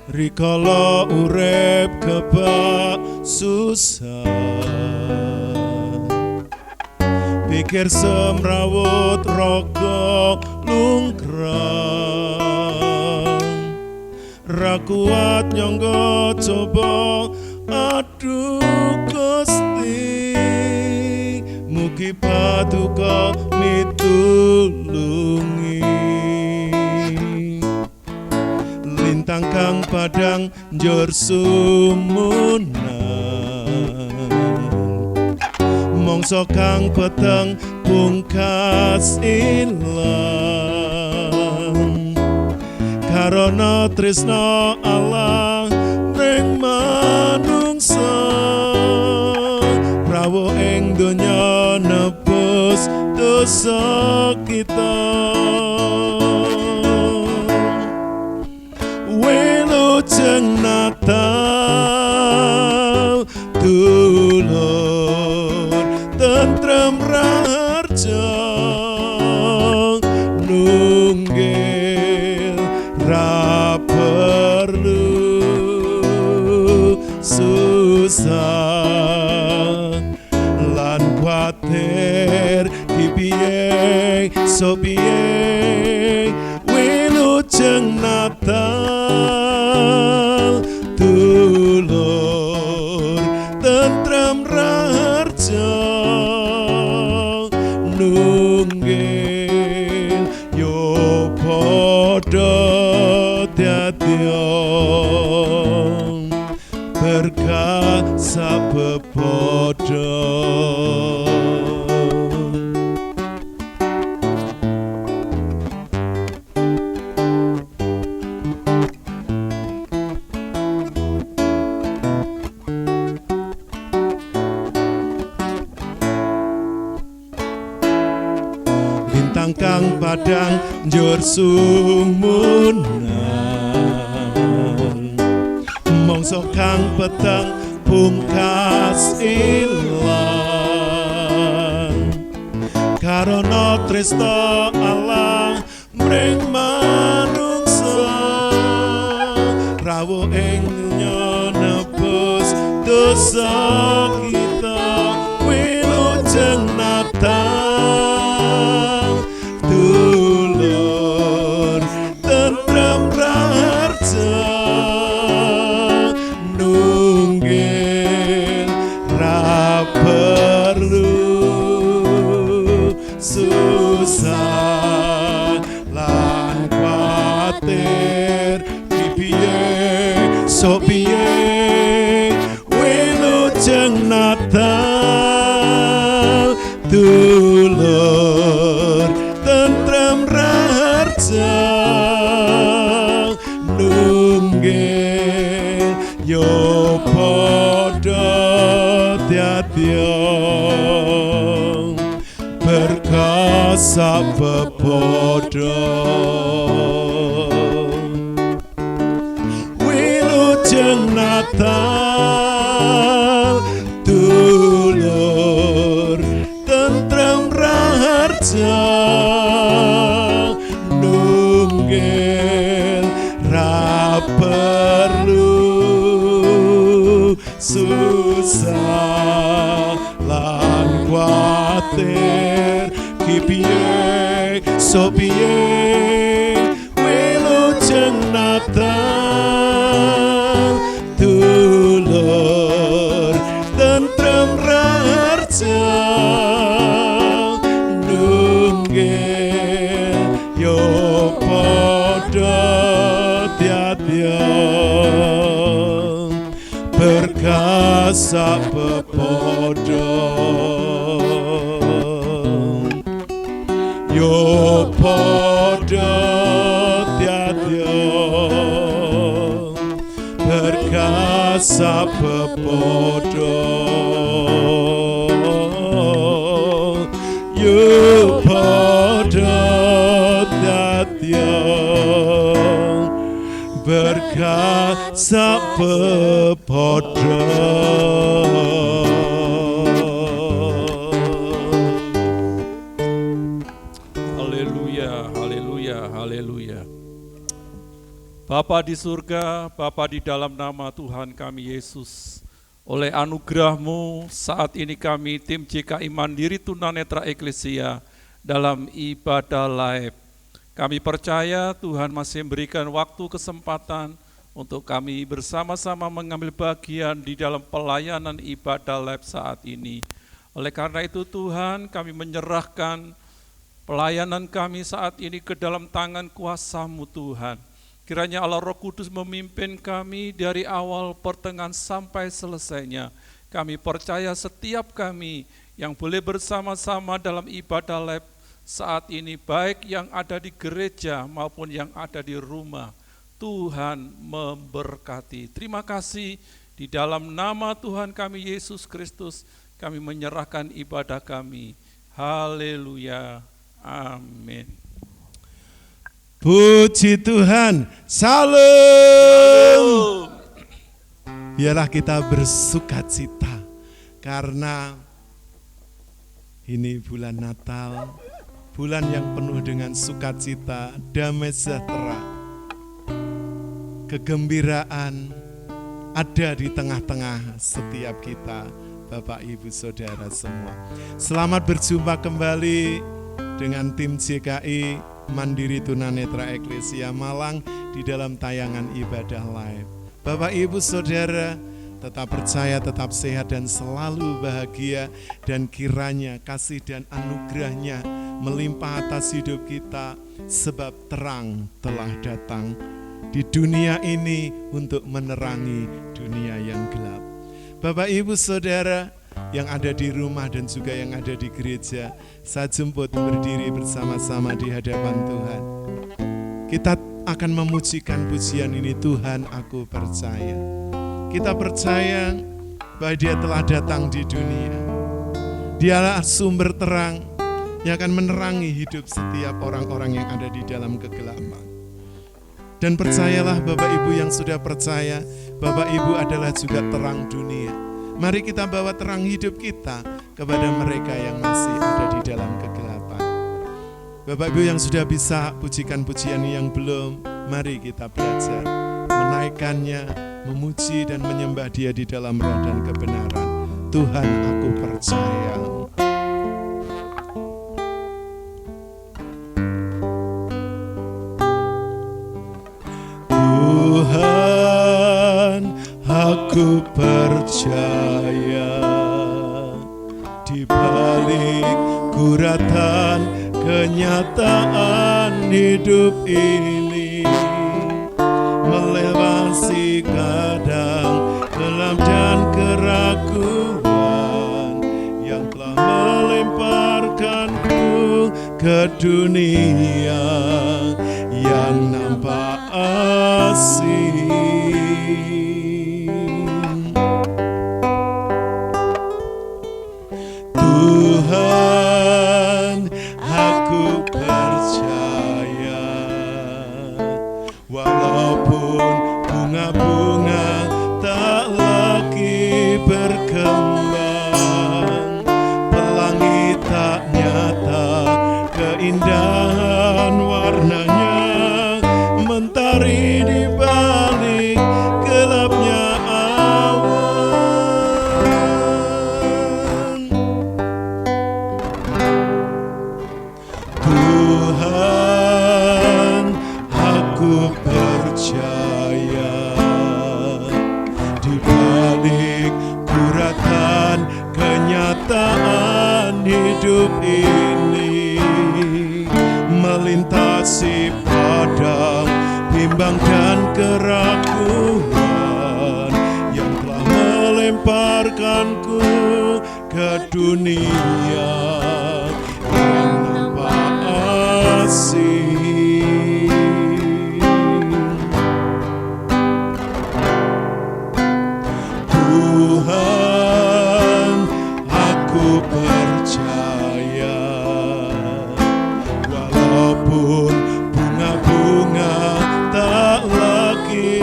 Rikala urip kebak susah, pikir semrawut raga lungkrang, ra kuat nyangga coba aduh Gusti, mugi paduka mitulungi. Lintang kang padang njur sumunan, mangsa kang peteng pungkas ilang, karana tresna Allah ning manungsa, rawuh ing donya nebus dosa kita. Wilujeng Natal dulur tentrem raharja, nunggil ra perlu susah lan kuatir piye sopiye. Wilujeng Natal dulur tentrem raharja, nunggil yo padha dadya berkah sabepada. Lintang kang padang njur sumunan, mangsa kang peteng pungkas ilang, karana tresna Allah mring manungsa, rawuh ing donya nebus dosa kita. Wilujeng Natal dulur tentrem raharja, nunggil ra perlu susah lan kuatir piye sopiye. Wilujeng Natal dulur tentrem raharja, nunggil yo padha dadya berkah sabepada. Wilujeng Natal dulur tentrem raharja, nunggil ra perlu susah lan kuatir piye sopiye. Wilujeng Natal dulur tentrem raharja, nunggil yo padha dadya berkah sabepada. Yo padha dadya berkah sabepada. Yo padha dadya berkat sapepodo. Haleluya, haleluya, haleluya. Bapa di surga, Bapa di dalam nama Tuhan kami Yesus, oleh anugerah-Mu saat ini kami tim JKI Mandiri Tunanetra Eklesia dalam ibadah live. Kami percaya Tuhan masih memberikan waktu kesempatan untuk kami bersama-sama mengambil bagian di dalam pelayanan ibadah live saat ini. Oleh karena itu Tuhan, kami menyerahkan pelayanan kami saat ini ke dalam tangan kuasa-Mu Tuhan. Kiranya Allah Roh Kudus memimpin kami dari awal, pertengahan sampai selesainya. Kami percaya setiap kami yang boleh bersama-sama dalam ibadah live saat ini, baik yang ada di gereja maupun yang ada di rumah, Tuhan memberkati. Terima kasih, di dalam nama Tuhan kami Yesus Kristus, kami menyerahkan ibadah kami. Haleluya, amin. Puji Tuhan, salam. Biarlah kita bersukacita karena ini bulan Natal, bulan yang penuh dengan sukacita, damai sejahtera, kegembiraan ada di tengah-tengah setiap kita, Bapak Ibu Saudara semua. Selamat berjumpa kembali dengan tim JKI Mandiri Tunanetra Eklesia Malang di dalam tayangan ibadah live. Bapak Ibu Saudara, tetap percaya, tetap sehat dan selalu bahagia, dan kiranya kasih dan anugerah-Nya melimpah atas hidup kita, sebab terang telah datang di dunia ini untuk menerangi dunia yang gelap. Bapak Ibu Saudara yang ada di rumah dan juga yang ada di gereja, saya jemput berdiri bersama-sama di hadapan Tuhan. Kita akan memujikan pujian ini, Tuhan aku percaya. Kita percaya bahwa Dia telah datang di dunia. Dialah sumber terang yang akan menerangi hidup setiap orang-orang yang ada di dalam kegelapan. Dan percayalah Bapak Ibu yang sudah percaya, Bapak Ibu adalah juga terang dunia. Mari kita bawa terang hidup kita kepada mereka yang masih ada di dalam kegelapan. Bapak Ibu yang sudah bisa pujikan pujian yang belum, mari kita belajar menaikkannya, memuji dan menyembah Dia di dalam roh dan kebenaran. Tuhan aku percaya. Tuhan aku percaya, di balik guratan kenyataan hidup ini, melewati kadang gelap dan keraguan yang telah melemparkanku ke dunia yang nampak asing. Tuhan, aku percaya, walaupun bunga-bunga tak lagi berkembang, pelangi tak nyata, keindahan warnanya mentari di balik gelapnya awan. Tuhan, aku percaya, di balik guratan kenyataan hidup ini, melintasi padang bimbang dan keraguan yang telah melemparkanku ke dunia yang nampak asing. Tuhan, aku percaya, walaupun bunga-bunga tak lagi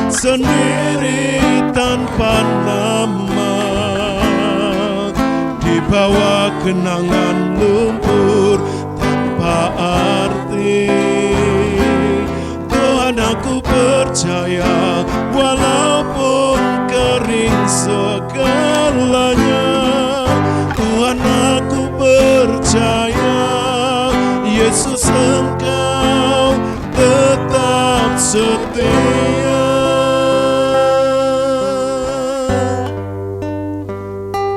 sendiri tanpa nama, di bawah genangan lumpur tanpa arti. Tuhan, aku percaya walaupun kering segalanya. Tuhan, aku percaya Yesus, Engkau tetap setia.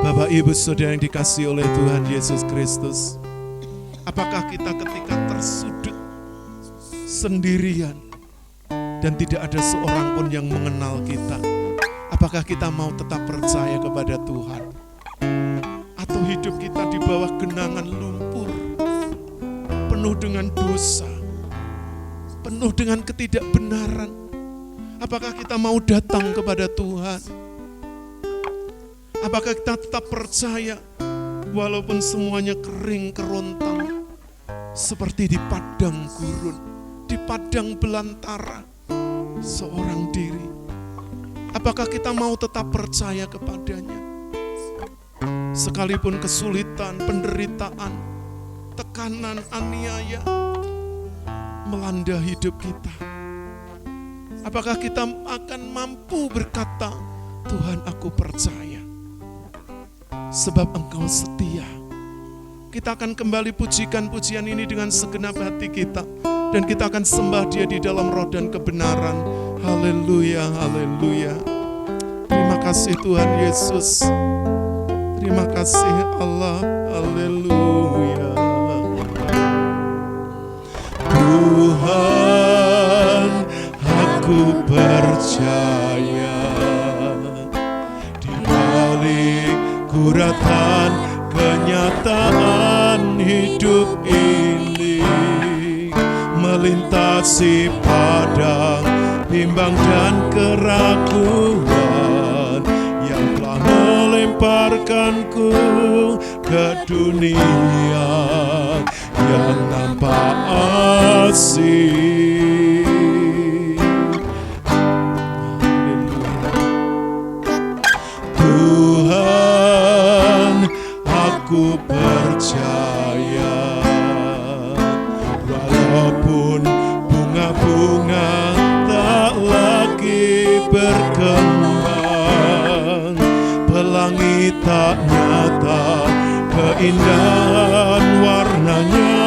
Bapak, Ibu, Saudara yang dikasihi oleh Tuhan Yesus Kristus, apakah kita ketika tersudut sendirian dan tidak ada seorang pun yang mengenal kita, apakah kita mau tetap percaya kepada Tuhan? Atau hidup kita di bawah genangan lumpur, penuh dengan dosa, penuh dengan ketidakbenaran? Apakah kita mau datang kepada Tuhan? Apakah kita tetap percaya walaupun semuanya kering kerontang, seperti di padang gurun, di padang belantara, seorang diri? Apakah kita mau tetap percaya kepadanya? Sekalipun kesulitan, penderitaan, tekanan, aniaya melanda hidup kita, apakah kita akan mampu berkata, Tuhan, aku percaya, sebab Engkau setia. Kita akan kembali pujikan pujian ini dengan segenap hati kita, dan kita akan sembah Dia di dalam roh dan kebenaran. Haleluya, haleluya. Terima kasih Tuhan Yesus. Terima kasih Allah. Haleluya. Tuhan, aku percaya di balik guratan kenyataan hidup ini, melintasi padang bimbang dan keraguan yang telah melemparkanku ke dunia yang nampak asing. Tuhan, aku percaya walaupun bunga-bunga tak lagi berkembang, pelangi tak nyata keindahan warnanya,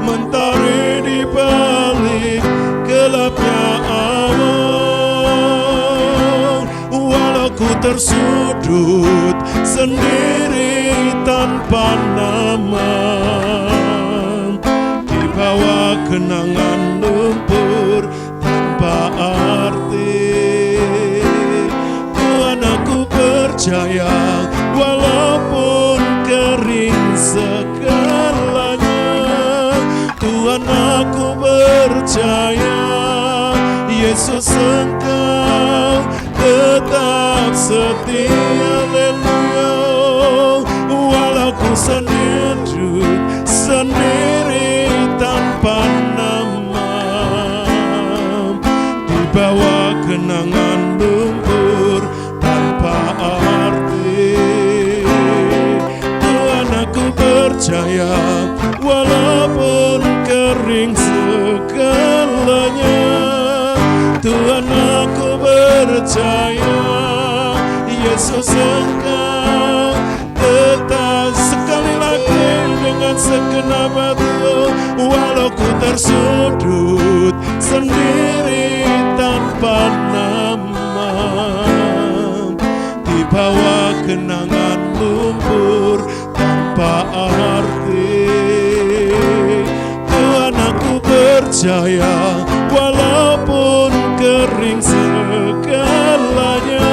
mentari di balik gelapnya awan. Walau ku tersudut sendiri tanpa nama, di bawah genangan lumpur tanpa arti, Tuhan, aku percaya walaupun kering segalanya. Tuhan, aku percaya Yesus, Engkau tetap setia. Haleluya. Walau ku sendiri tanpa nama, di bawah genangan lumpur tanpa arti, Tuhan, aku percaya walaupun kering segalanya. Tuhan, aku percaya Yesus, Engkau tetap. Sekali lagi dengan segenap hati, walau ku tersudut sendiri tanpa nama, di bawah genangan lumpur tanpa arti, Tuhan, aku percaya walaupun kering segalanya.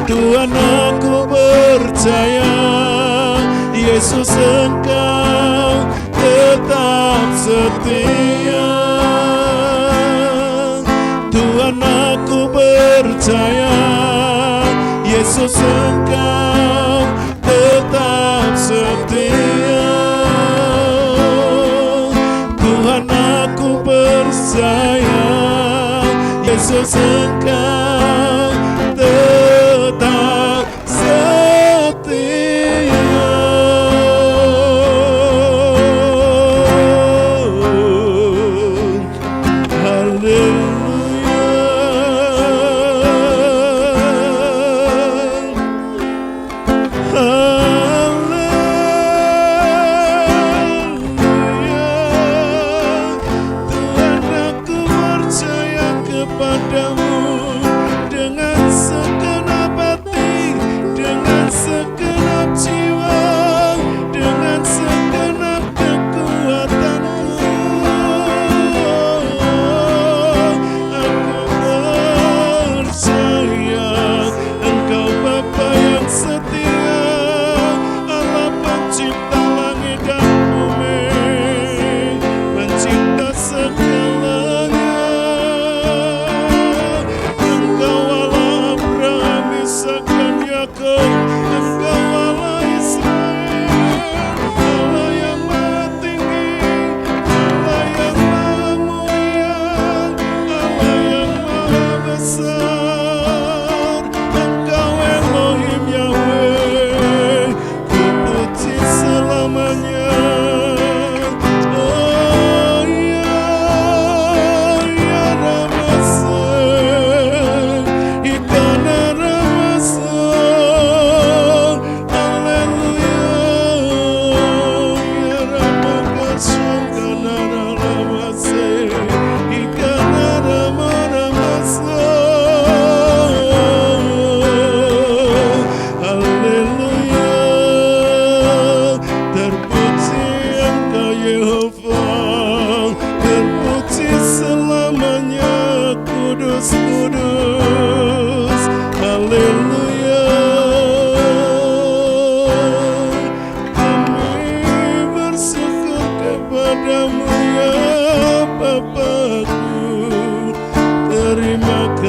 Tuhan, aku percaya Yesus, Engkau tetap setia. Tuhan, aku percaya Yesus, Engkau tetap setia. Tuhan, aku percaya Yesus, Yesus Engkau tetap setia.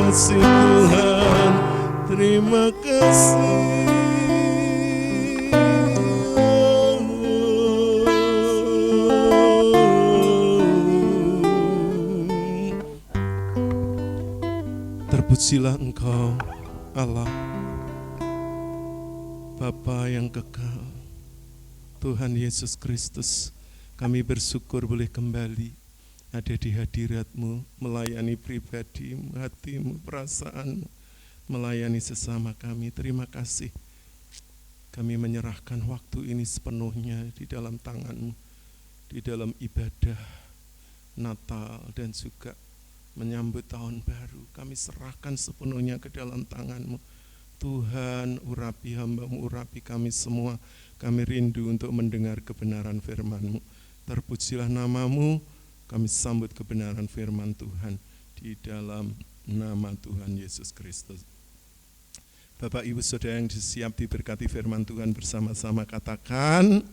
kasih Tuhan, terima kasih. Terpujilah Engkau, Allah, Bapa yang kekal, Tuhan Yesus Kristus. Kami bersyukur boleh kembali ada di hadirat-Mu, melayani pribadi-Mu, hati-Mu, perasaan-Mu, melayani sesama kami. Terima kasih. Kami menyerahkan waktu ini sepenuhnya di dalam tangan-Mu, di dalam ibadah Natal dan juga menyambut tahun baru. Kami serahkan sepenuhnya ke dalam tangan-Mu. Tuhan, urapi hamba-Mu, urapi kami semua. Kami rindu untuk mendengar kebenaran firman-Mu. Terpujilah nama-Mu, kami sambut kebenaran firman Tuhan di dalam nama Tuhan Yesus Kristus. Bapak Ibu Saudara yang siap diberkati firman Tuhan bersama-sama katakan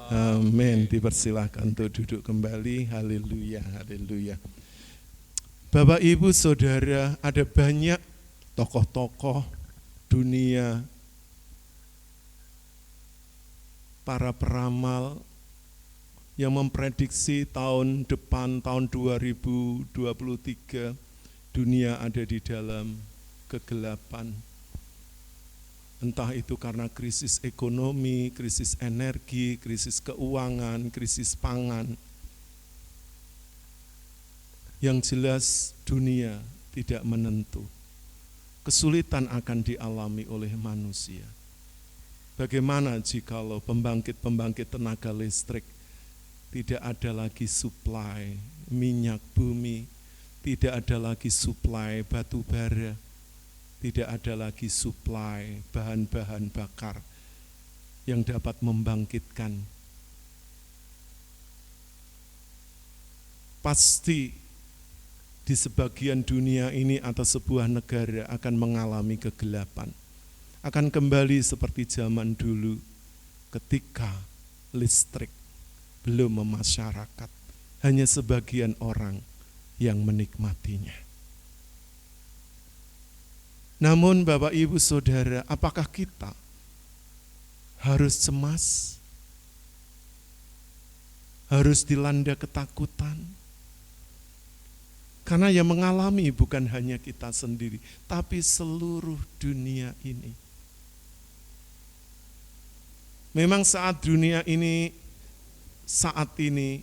amin. Dipersilahkan untuk duduk kembali. Haleluya, haleluya. Bapak Ibu Saudara, ada banyak tokoh-tokoh dunia, para peramal yang memprediksi tahun depan, tahun 2023, dunia ada di dalam kegelapan. Entah itu karena krisis ekonomi, krisis energi, krisis keuangan, krisis pangan. Yang jelas dunia tidak menentu. Kesulitan akan dialami oleh manusia. Bagaimana jikalau pembangkit-pembangkit tenaga listrik tidak ada lagi suplai minyak bumi, tidak ada lagi suplai batu bara, tidak ada lagi suplai bahan-bahan bakar yang dapat membangkitkan. Pasti di sebagian dunia ini atau sebuah negara akan mengalami kegelapan. Akan kembali seperti zaman dulu ketika listrik belum memasyarakat, hanya sebagian orang yang menikmatinya. Namun Bapak Ibu Saudara, apakah kita harus cemas? Harus dilanda ketakutan? Karena yang mengalami bukan hanya kita sendiri, tapi seluruh dunia ini. Memang saat ini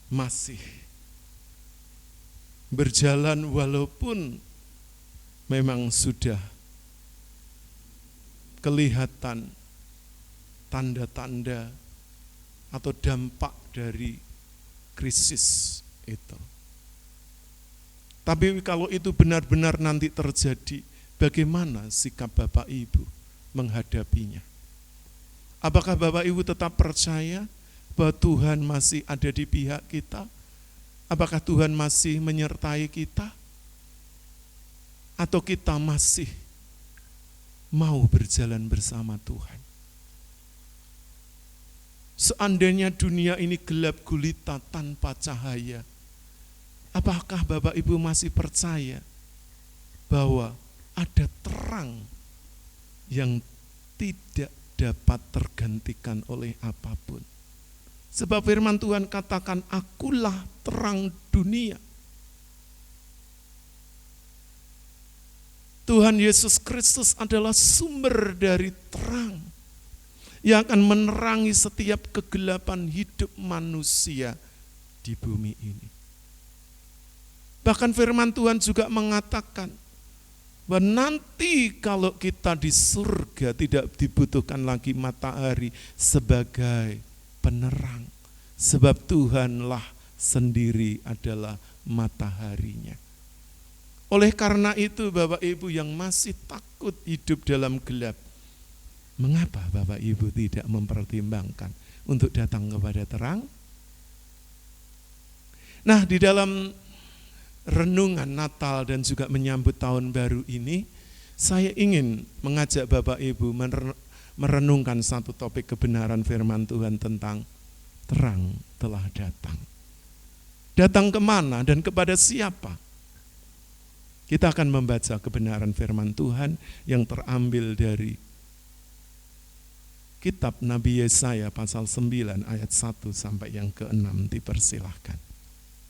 masih berjalan walaupun memang sudah kelihatan tanda-tanda atau dampak dari krisis itu. Tapi kalau itu benar-benar nanti terjadi, bagaimana sikap Bapak Ibu menghadapinya? Apakah Bapak Ibu tetap percaya bahwa Tuhan masih ada di pihak kita? Apakah Tuhan masih menyertai kita? Atau kita masih mau berjalan bersama Tuhan? Seandainya dunia ini gelap gulita tanpa cahaya, apakah Bapak Ibu masih percaya bahwa ada terang yang tidak dapat tergantikan oleh apapun? Sebab firman Tuhan katakan, akulah terang dunia. Tuhan Yesus Kristus adalah sumber dari terang yang akan menerangi setiap kegelapan hidup manusia di bumi ini. Bahkan firman Tuhan juga mengatakan bahwa nanti kalau kita di surga tidak dibutuhkan lagi matahari sebagai penerang. Sebab Tuhanlah sendiri adalah mataharinya. Oleh karena itu Bapak Ibu yang masih takut hidup dalam gelap, mengapa Bapak Ibu tidak mempertimbangkan untuk datang kepada terang? Nah, di dalam renungan Natal dan juga menyambut tahun baru ini, saya ingin mengajak Bapak Ibu merenungkan satu topik kebenaran firman Tuhan tentang terang telah datang. Datang kemana dan kepada siapa? Kita akan membaca kebenaran firman Tuhan yang terambil dari kitab Nabi Yesaya pasal 9 ayat 1 sampai yang ke-6, dipersilahkan.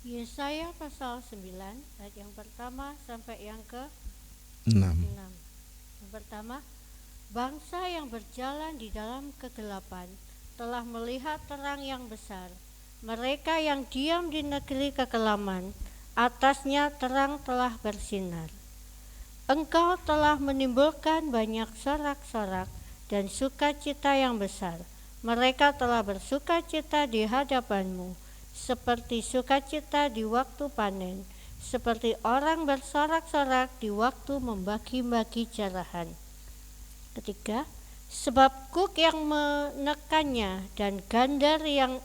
Yesaya pasal 9 ayat yang pertama sampai yang ke-6. Yang pertama, bangsa yang berjalan di dalam kegelapan telah melihat terang yang besar. Mereka yang diam di negeri kekelaman, atasnya terang telah bersinar. Engkau telah menimbulkan banyak sorak-sorak dan sukacita yang besar. Mereka telah bersukacita di hadapanmu, seperti sukacita di waktu panen, seperti orang bersorak-sorak di waktu membagi-bagi jarahan. Ketiga, sebab kuk yang menekannya dan gandar yang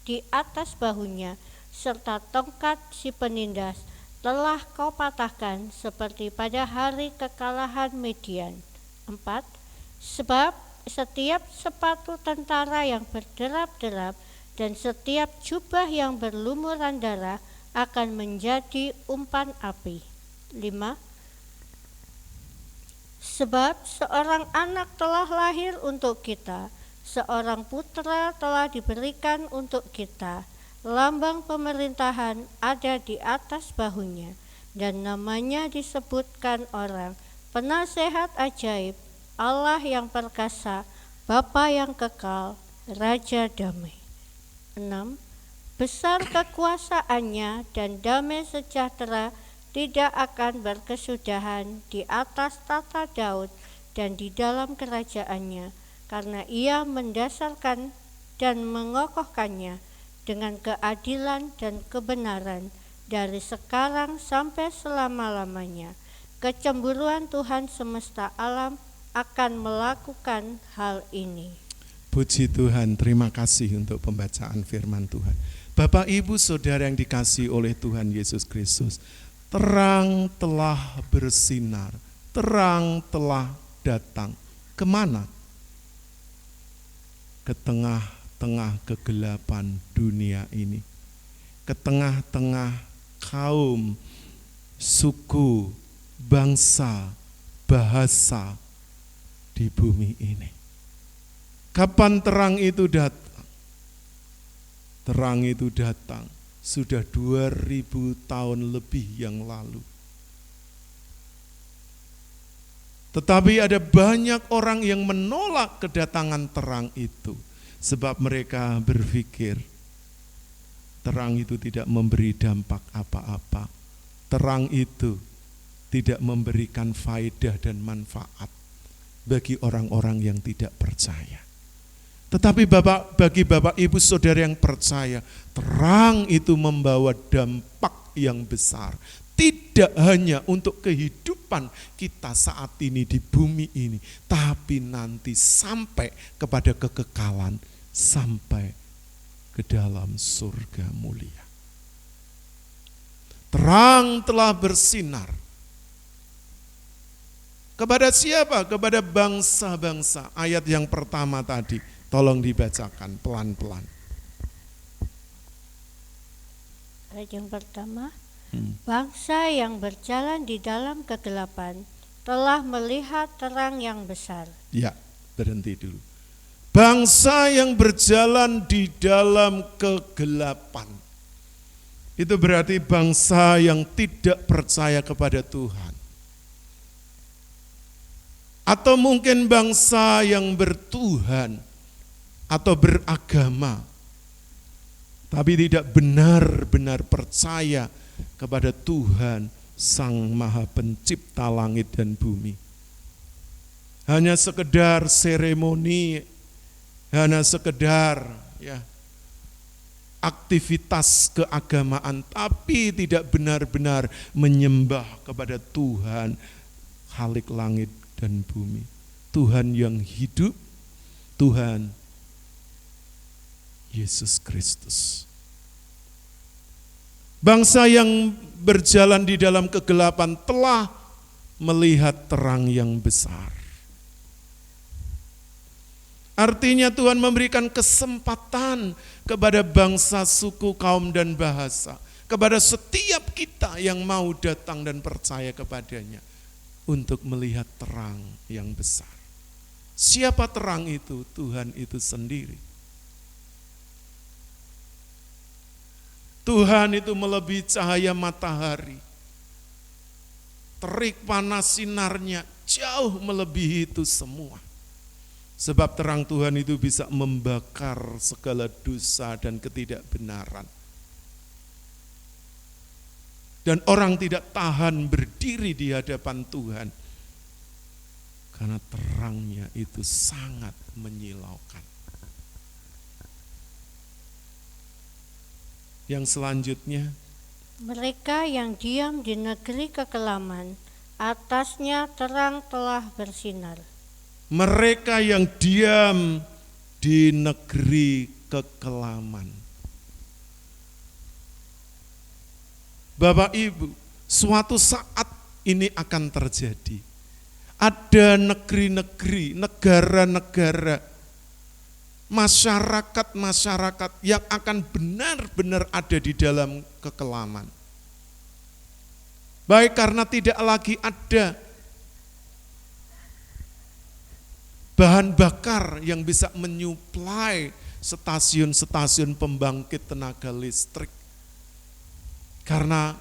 di atas bahunya, serta tongkat si penindas telah kau patahkan seperti pada hari kekalahan Midian. 4. Sebab setiap sepatu tentara yang berderap-derap dan setiap jubah yang berlumuran darah akan menjadi umpan api. 5. Sebab seorang anak telah lahir untuk kita, seorang putra telah diberikan untuk kita. Lambang pemerintahan ada di atas bahunya, dan namanya disebutkan orang Penasehat Ajaib, Allah yang perkasa, Bapa yang kekal, Raja damai. 6. Besar kekuasaannya dan damai sejahtera tidak akan berkesudahan di atas tata Daud dan di dalam kerajaannya, karena ia mendasarkan dan mengokohkannya dengan keadilan dan kebenaran dari sekarang sampai selama-lamanya. Kecemburuan Tuhan semesta alam akan melakukan hal ini. Puji Tuhan, terima kasih untuk pembacaan firman Tuhan. Bapak, Ibu, Saudara yang dikasihi oleh Tuhan Yesus Kristus, terang telah bersinar, terang telah datang. Kemana? Ke tengah-tengah kegelapan dunia ini, ke tengah-tengah kaum, suku, bangsa, bahasa di bumi ini. Kapan terang itu datang? Terang itu datang sudah 2000 tahun lebih yang lalu. Tetapi ada banyak orang yang menolak kedatangan terang itu, sebab mereka berpikir terang itu tidak memberi dampak apa-apa. Terang itu tidak memberikan faedah dan manfaat bagi orang-orang yang tidak percaya. Tetapi bagi Bapak Ibu Saudara yang percaya, terang itu membawa dampak yang besar. Tidak hanya untuk kehidupan kita saat ini di bumi ini, tapi nanti sampai kepada kekekalan, sampai ke dalam surga mulia. Terang telah bersinar. Kepada siapa? Kepada bangsa-bangsa. Ayat yang pertama tadi, tolong dibacakan pelan-pelan. Ayat yang pertama, bangsa yang berjalan di dalam kegelapan telah melihat terang yang besar. Ya, berhenti dulu. Bangsa yang berjalan di dalam kegelapan. Itu berarti bangsa yang tidak percaya kepada Tuhan. Atau mungkin bangsa yang bertuhan atau beragama, tapi tidak benar-benar percaya kepada Tuhan Sang Maha Pencipta langit dan bumi. Hanya sekedar seremoni, hanya sekedar aktivitas keagamaan, tapi tidak benar-benar menyembah kepada Tuhan Khalik langit dan bumi. Tuhan yang hidup, Tuhan Yesus Kristus. Bangsa yang berjalan di dalam kegelapan telah melihat terang yang besar. Artinya Tuhan memberikan kesempatan kepada bangsa, suku, kaum, dan bahasa. Kepada setiap kita yang mau datang dan percaya kepadanya. Untuk melihat terang yang besar. Siapa terang itu? Tuhan itu sendiri. Tuhan itu melebihi cahaya matahari. Terik panas sinarnya jauh melebihi itu semua. Sebab terang Tuhan itu bisa membakar segala dosa dan ketidakbenaran. Dan orang tidak tahan berdiri di hadapan Tuhan. Karena terangnya itu sangat menyilaukan. Yang selanjutnya, mereka yang diam di negeri kekelaman, atasnya terang telah bersinar. Mereka yang diam di negeri kekelaman. Bapak Ibu, suatu saat ini akan terjadi. Ada negeri-negeri, negara-negara, masyarakat-masyarakat yang akan benar-benar ada di dalam kekelaman. Baik karena tidak lagi ada bahan bakar yang bisa menyuplai stasiun-stasiun pembangkit tenaga listrik. Karena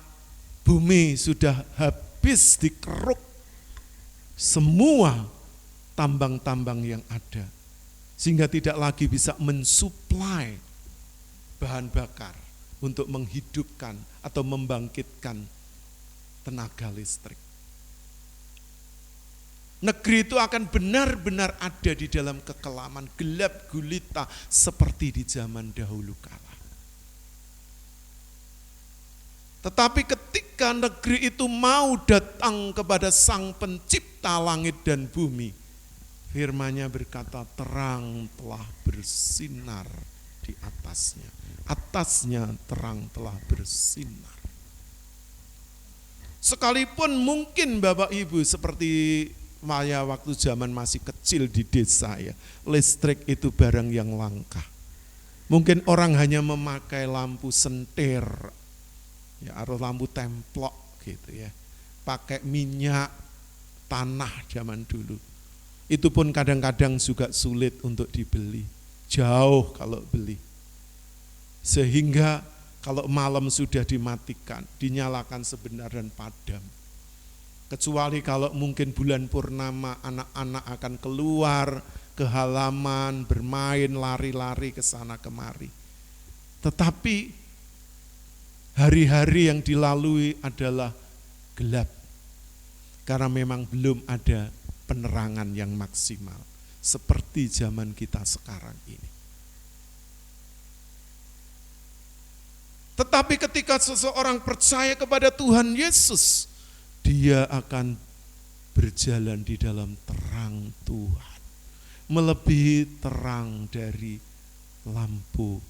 bumi sudah habis dikeruk semua tambang-tambang yang ada. Sehingga tidak lagi bisa mensuplai bahan bakar untuk menghidupkan atau membangkitkan tenaga listrik. Negeri itu akan benar-benar ada di dalam kekelaman, gelap gulita seperti di zaman dahulu kala. Tetapi ketika negeri itu mau datang kepada Sang Pencipta langit dan bumi, firman-Nya berkata, terang telah bersinar di atasnya. Atasnya terang telah bersinar. Sekalipun mungkin Bapak Ibu seperti Maya waktu zaman masih kecil di desa ya, listrik itu barang yang langka. Mungkin orang hanya memakai lampu sentir, ya, atau lampu templok gitu ya, pakai minyak tanah zaman dulu. Itu pun kadang-kadang juga sulit untuk dibeli, jauh kalau beli. Sehingga kalau malam sudah dimatikan, dinyalakan sebentar dan padam. Kecuali kalau mungkin bulan purnama, anak-anak akan keluar ke halaman, bermain, lari-lari ke sana kemari. Tetapi hari-hari yang dilalui adalah gelap. Karena memang belum ada penerangan yang maksimal. Seperti zaman kita sekarang ini. Tetapi ketika seseorang percaya kepada Tuhan Yesus, dia akan berjalan di dalam terang Tuhan, melebihi terang dari lampu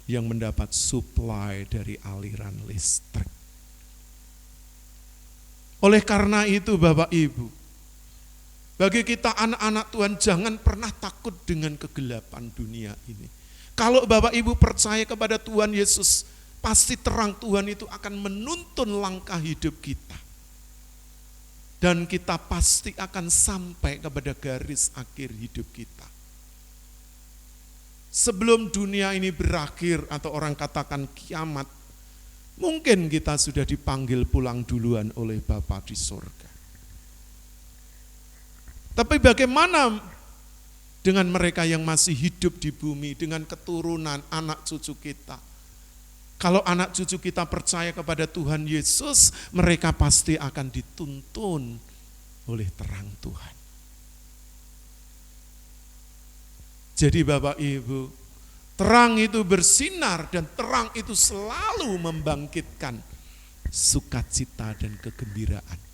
yang mendapat suplai dari aliran listrik. Oleh karena itu Bapak Ibu, bagi kita anak-anak Tuhan jangan pernah takut dengan kegelapan dunia ini. Kalau Bapak Ibu percaya kepada Tuhan Yesus, pasti terang Tuhan itu akan menuntun langkah hidup kita. Dan kita pasti akan sampai kepada garis akhir hidup kita. Sebelum dunia ini berakhir atau orang katakan kiamat, mungkin kita sudah dipanggil pulang duluan oleh Bapa di surga. Tapi bagaimana dengan mereka yang masih hidup di bumi, dengan keturunan anak cucu kita? Kalau anak cucu kita percaya kepada Tuhan Yesus, mereka pasti akan dituntun oleh terang Tuhan. Jadi Bapak Ibu, terang itu bersinar dan terang itu selalu membangkitkan sukacita dan kegembiraan.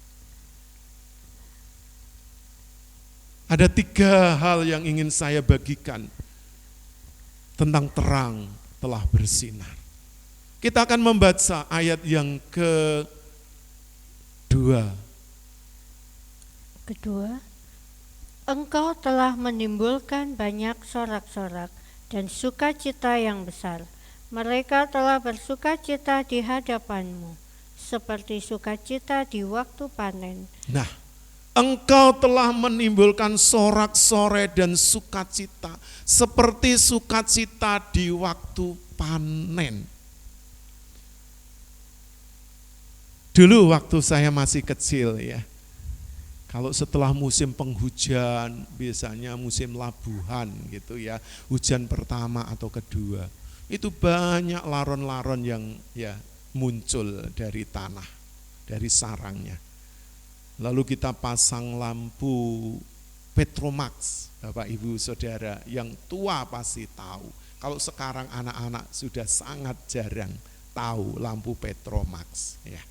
Ada 3 hal yang ingin saya bagikan tentang terang telah bersinar. Kita akan membaca ayat yang kedua. Engkau telah menimbulkan banyak sorak-sorak dan sukacita yang besar. Mereka telah bersukacita di hadapanmu, seperti sukacita di waktu panen. Nah, engkau telah menimbulkan sorak-sorai dan sukacita, seperti sukacita di waktu panen. Dulu waktu saya masih kecil ya, kalau setelah musim penghujan, biasanya musim labuhan gitu ya, hujan pertama atau kedua, itu banyak laron-laron yang ya muncul dari tanah, dari sarangnya. Lalu kita pasang lampu Petromax, Bapak Ibu Saudara, yang tua pasti tahu. Kalau sekarang anak-anak sudah sangat jarang tahu lampu Petromax ya.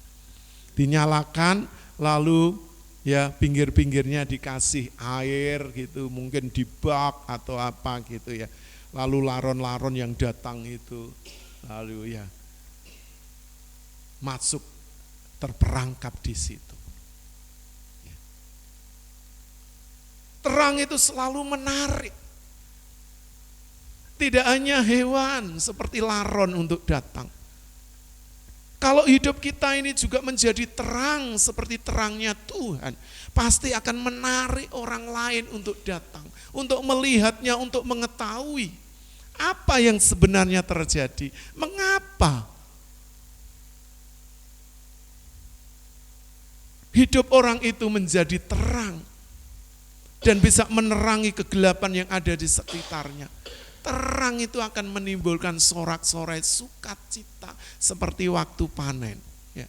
Dinyalakan, lalu ya pinggir-pinggirnya dikasih air gitu, mungkin di bak atau apa gitu ya. Lalu laron-laron yang datang itu lalu ya masuk, terperangkap di situ. Terang itu selalu menarik. Tidak hanya hewan seperti laron untuk datang. Kalau hidup kita ini juga menjadi terang seperti terangnya Tuhan, pasti akan menarik orang lain untuk datang, untuk melihatnya, untuk mengetahui apa yang sebenarnya terjadi. Mengapa hidup orang itu menjadi terang dan bisa menerangi kegelapan yang ada di sekitarnya. Terang itu akan menimbulkan sorak-sorai sukacita seperti waktu panen. Ya.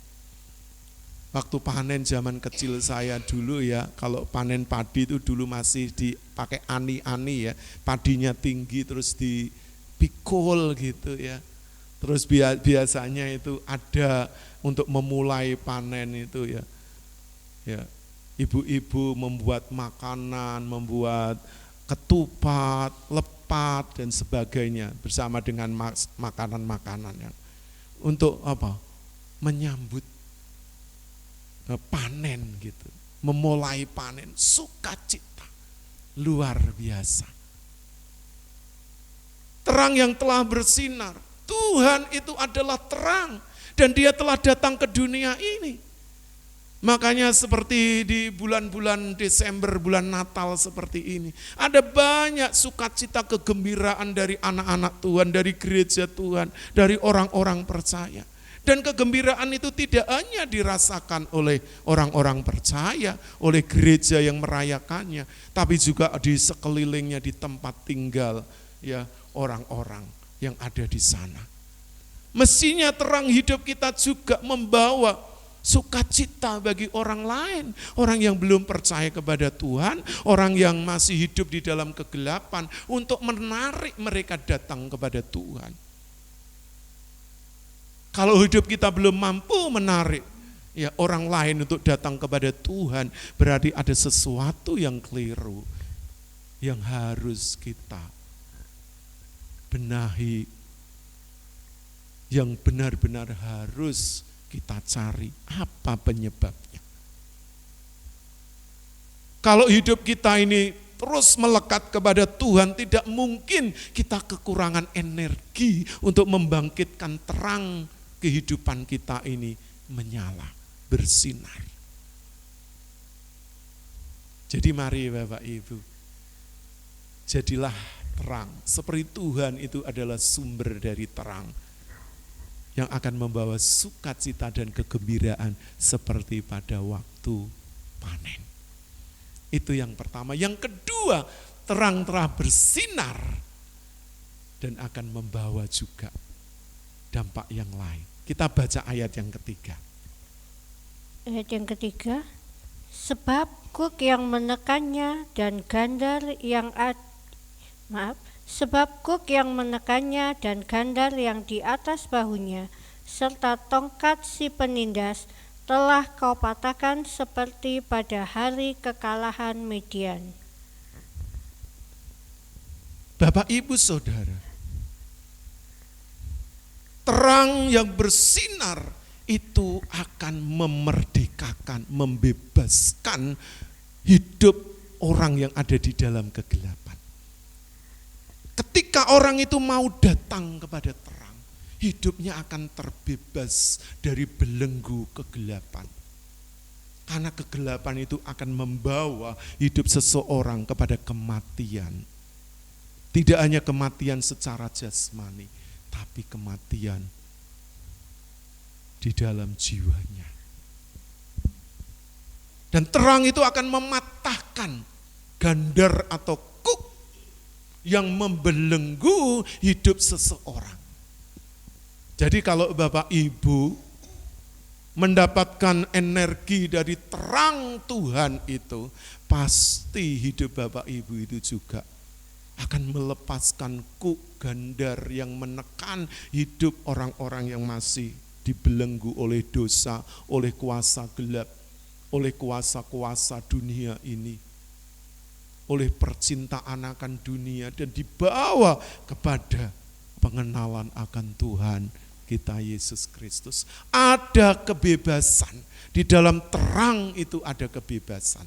Waktu panen zaman kecil saya dulu ya, kalau panen padi itu dulu masih dipakai ani-ani ya, padinya tinggi terus dipikul gitu ya. Terus biasanya itu ada untuk memulai panen itu ya. Ya, ibu-ibu membuat makanan, membuat ketupat, lepat dan sebagainya bersama dengan makanan-makanan yang untuk apa? Menyambut panen gitu, memulai panen, sukacita luar biasa. Terang yang telah bersinar, Tuhan itu adalah terang dan Dia telah datang ke dunia ini. Makanya seperti di bulan-bulan Desember, bulan Natal seperti ini. Ada banyak sukacita kegembiraan dari anak-anak Tuhan, dari gereja Tuhan, dari orang-orang percaya. Dan kegembiraan itu tidak hanya dirasakan oleh orang-orang percaya, oleh gereja yang merayakannya, tapi juga di sekelilingnya, di tempat tinggal ya orang-orang yang ada di sana. Mestinya terang hidup kita juga membawa sukacita bagi orang lain, orang yang belum percaya kepada Tuhan, orang yang masih hidup di dalam kegelapan, untuk menarik mereka datang kepada Tuhan. Kalau hidup kita belum mampu menarik ya orang lain untuk datang kepada Tuhan, berarti ada sesuatu yang keliru yang harus kita benahi, yang benar-benar harus kita cari apa penyebabnya. Kalau hidup kita ini terus melekat kepada Tuhan, tidak mungkin kita kekurangan energi untuk membangkitkan terang kehidupan kita ini menyala, bersinar. Jadi mari Bapak Ibu, jadilah terang, seperti Tuhan itu adalah sumber dari terang, yang akan membawa sukacita dan kegembiraan seperti pada waktu panen. Itu yang pertama. Yang kedua, terang telah bersinar dan akan membawa juga dampak yang lain. Kita baca ayat yang ketiga. Ayat yang ketiga, sebab kuk yang menekannya dan gandar yang sebab kuk yang menekannya dan gandar yang di atas bahunya, serta tongkat si penindas, telah kau patahkan seperti pada hari kekalahan Midian. Bapak Ibu Saudara, terang yang bersinar itu akan memerdekakan, membebaskan hidup orang yang ada di dalam kegelapan. Ketika orang itu mau datang kepada terang, hidupnya akan terbebas dari belenggu kegelapan. Karena kegelapan itu akan membawa hidup seseorang kepada kematian. Tidak hanya kematian secara jasmani, tapi kematian di dalam jiwanya. Dan terang itu akan mematahkan gandar atau kuk yang membelenggu hidup seseorang. Jadi kalau Bapak Ibu mendapatkan energi dari terang Tuhan itu, pasti hidup Bapak Ibu itu juga akan melepaskan kuk gandar yang menekan hidup orang-orang yang masih dibelenggu oleh dosa, oleh kuasa gelap, oleh kuasa-kuasa dunia ini, oleh percintaan akan dunia, dan dibawa kepada pengenalan akan Tuhan kita Yesus Kristus. Ada kebebasan, di dalam terang itu ada kebebasan.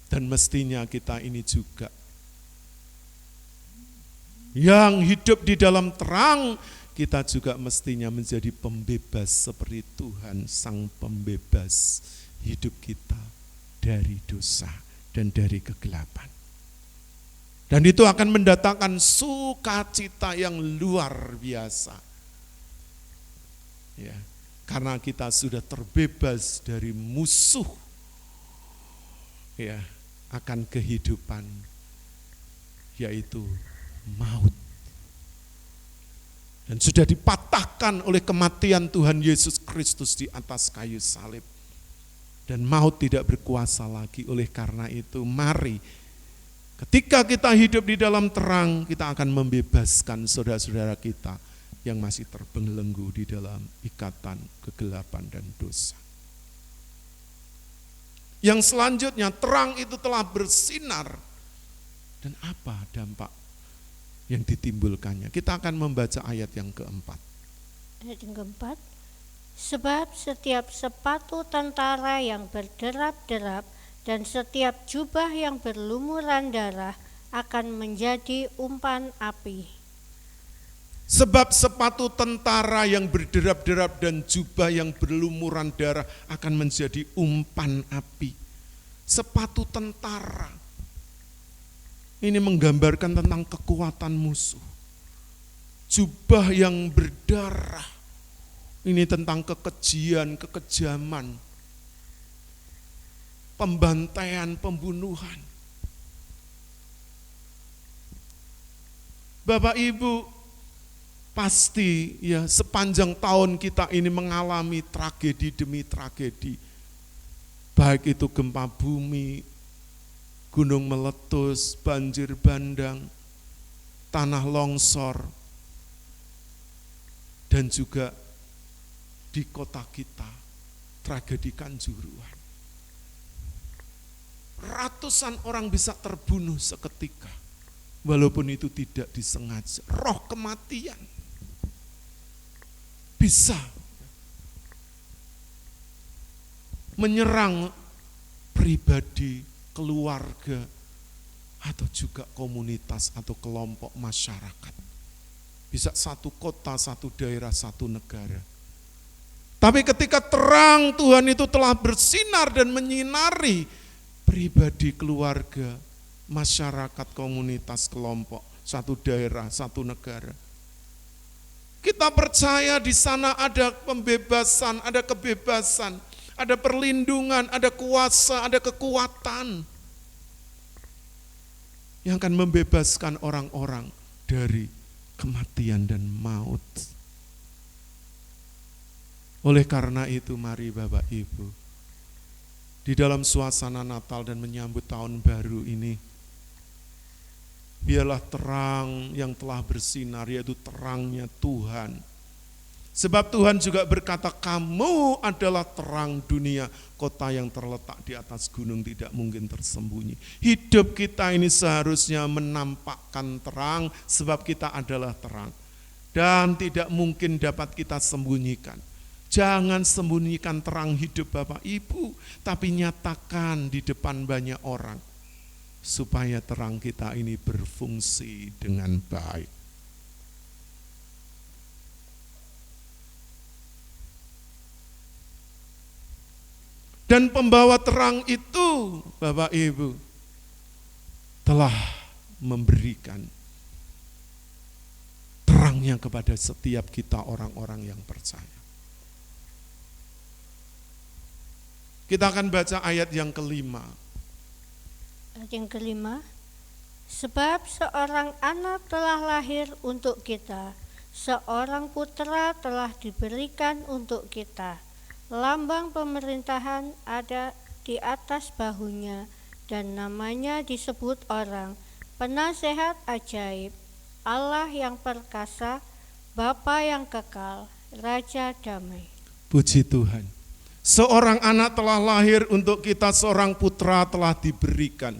Dan mestinya kita ini juga yang hidup di dalam terang, kita juga mestinya menjadi pembebas seperti Tuhan Sang Pembebas hidup kita dari dosa dan dari kegelapan. Dan itu akan mendatangkan sukacita yang luar biasa. Ya, karena kita sudah terbebas dari musuh ya akan kehidupan, yaitu maut. Dan sudah dipatahkan oleh kematian Tuhan Yesus Kristus di atas kayu salib. Dan maut tidak berkuasa lagi. Oleh karena itu mari, ketika kita hidup di dalam terang, kita akan membebaskan saudara-saudara kita yang masih terbelenggu di dalam ikatan kegelapan dan dosa. Yang selanjutnya, terang itu telah bersinar. Dan apa dampak yang ditimbulkannya? Kita akan membaca ayat yang keempat. Ayat yang keempat, sebab setiap sepatu tentara yang berderap-derap dan setiap jubah yang berlumuran darah akan menjadi umpan api. Sebab sepatu tentara yang berderap-derap dan jubah yang berlumuran darah akan menjadi umpan api. Sepatu tentara ini menggambarkan tentang kekuatan musuh. Jubah yang berdarah ini tentang kekejian, kekejaman, pembantaian, pembunuhan. Bapak Ibu, pasti ya sepanjang tahun kita ini mengalami tragedi demi tragedi. Baik itu gempa bumi, gunung meletus, banjir bandang, tanah longsor, dan juga di kota kita, tragedi Kanjuruhan. Ratusan orang bisa terbunuh seketika, walaupun itu tidak disengaja. Roh kematian bisa menyerang pribadi, keluarga, atau juga komunitas atau kelompok masyarakat. Bisa satu kota, satu daerah, satu negara. Tapi ketika terang Tuhan itu telah bersinar dan menyinari pribadi, keluarga, masyarakat, komunitas, kelompok, satu daerah, satu negara. Kita percaya di sana ada pembebasan, ada kebebasan, ada perlindungan, ada kuasa, ada kekuatan yang akan membebaskan orang-orang dari kematian dan maut. Oleh karena itu mari Bapak Ibu, di dalam suasana Natal dan menyambut tahun baru ini, biarlah terang yang telah bersinar, yaitu terangnya Tuhan. Sebab Tuhan juga berkata, kamu adalah terang dunia, kota yang terletak di atas gunung tidak mungkin tersembunyi. Hidup kita ini seharusnya menampakkan terang, sebab kita adalah terang. Dan tidak mungkin dapat kita sembunyikan. Jangan sembunyikan terang hidup Bapak Ibu, tapi nyatakan di depan banyak orang, supaya terang kita ini berfungsi dengan baik. Dan pembawa terang itu, Bapak Ibu, telah memberikan terangnya kepada setiap kita orang-orang yang percaya. Kita akan baca ayat yang kelima. Ayat yang kelima, sebab seorang anak telah lahir untuk kita, seorang putra telah diberikan untuk kita. Lambang pemerintahan ada di atas bahunya, dan namanya disebut orang, Penasehat Ajaib, Allah yang perkasa, Bapa yang kekal, Raja damai. Puji Tuhan. Seorang anak telah lahir untuk kita, seorang putra telah diberikan.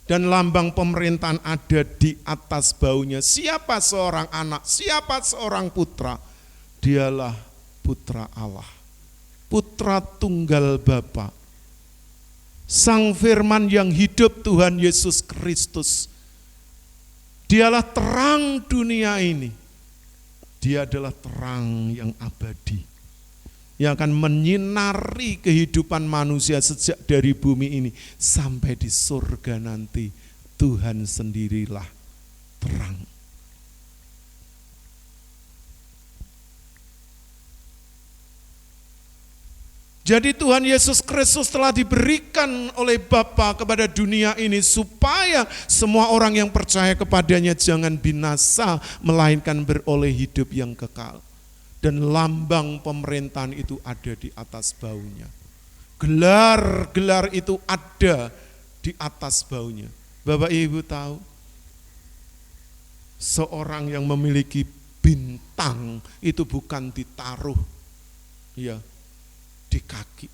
Dan lambang pemerintahan ada di atas bahunya. Siapa seorang anak, siapa seorang putra? Dialah putra Allah. Putra tunggal Bapa, Sang Firman yang hidup, Tuhan Yesus Kristus. Dialah terang dunia ini. Dia adalah terang yang abadi, yang akan menyinari kehidupan manusia sejak dari bumi ini sampai di surga nanti. Tuhan sendirilah terang. Jadi Tuhan Yesus Kristus telah diberikan oleh Bapa kepada dunia ini supaya semua orang yang percaya kepadanya jangan binasa, melainkan beroleh hidup yang kekal. Dan lambang pemerintahan itu ada di atas bahunya. Gelar-gelar itu ada di atas bahunya. Bapak Ibu tahu, seorang yang memiliki bintang itu bukan ditaruh di kaki,